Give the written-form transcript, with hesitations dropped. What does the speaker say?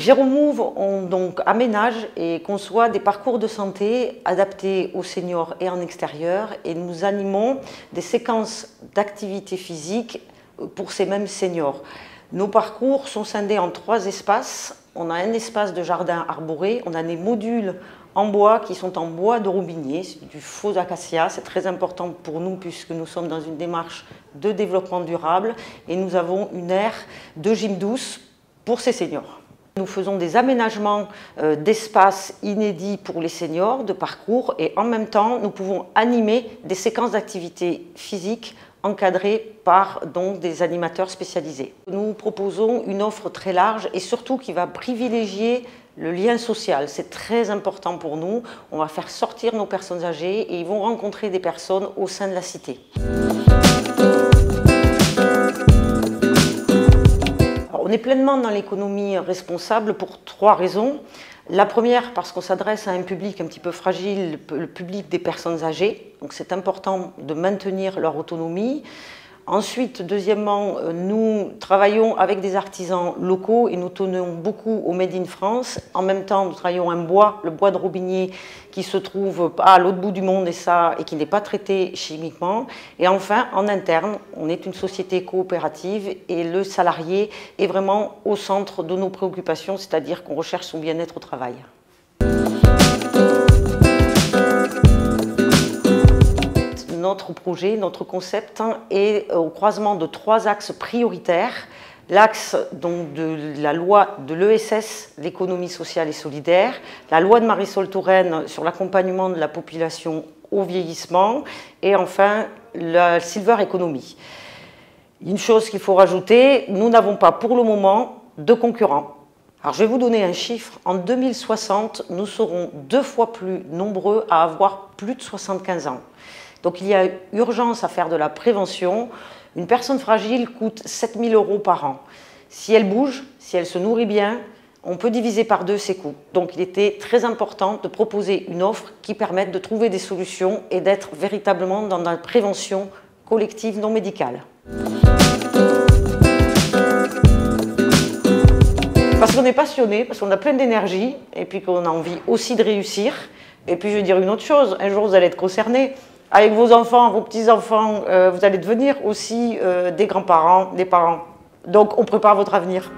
Géromove, on donc aménage et conçoit des parcours de santé adaptés aux seniors et en extérieur, et nous animons des séquences d'activité physique pour ces mêmes seniors. Nos parcours sont scindés en 3 espaces. On a un espace de jardin arboré, on a des modules en bois qui sont en bois de robinier, c'est du faux acacia, c'est très important pour nous puisque nous sommes dans une démarche de développement durable, et nous avons une aire de gym douce pour ces seniors. Nous faisons des aménagements d'espaces inédits pour les seniors, de parcours, et en même temps nous pouvons animer des séquences d'activité physique encadrées par donc des animateurs spécialisés. Nous proposons une offre très large et surtout qui va privilégier le lien social. C'est très important pour nous. On va faire sortir nos personnes âgées et ils vont rencontrer des personnes au sein de la cité. On est pleinement dans l'économie responsable pour 3 raisons. La première, parce qu'on s'adresse à un public un petit peu fragile, le public des personnes âgées. Donc c'est important de maintenir leur autonomie. Ensuite, deuxièmement, nous travaillons avec des artisans locaux et nous tenons beaucoup au Made in France. En même temps, nous travaillons un bois, le bois de robinier, qui se trouve à l'autre bout du monde et qui n'est pas traité chimiquement. Et enfin, en interne, on est une société coopérative et le salarié est vraiment au centre de nos préoccupations, c'est-à-dire qu'on recherche son bien-être au travail. Notre projet, notre concept est au croisement de 3 axes prioritaires. L'axe de la loi de l'ESS, l'économie sociale et solidaire, la loi de Marisol Touraine sur l'accompagnement de la population au vieillissement, et enfin la Silver Economy. Une chose qu'il faut rajouter, nous n'avons pas pour le moment de concurrents. Alors je vais vous donner un chiffre, en 2060, nous serons 2 fois plus nombreux à avoir plus de 75 ans. Donc il y a urgence à faire de la prévention. Une personne fragile coûte 7 000 € par an. Si elle bouge, si elle se nourrit bien, on peut diviser par 2 ses coûts. Donc il était très important de proposer une offre qui permette de trouver des solutions et d'être véritablement dans la prévention collective non médicale. Parce qu'on est passionné, parce qu'on a plein d'énergie et puis qu'on a envie aussi de réussir. Et puis je vais dire une autre chose, un jour vous allez être concernés. Avec vos enfants, vos petits-enfants, vous allez devenir aussi des grands-parents, des parents. Donc on prépare votre avenir.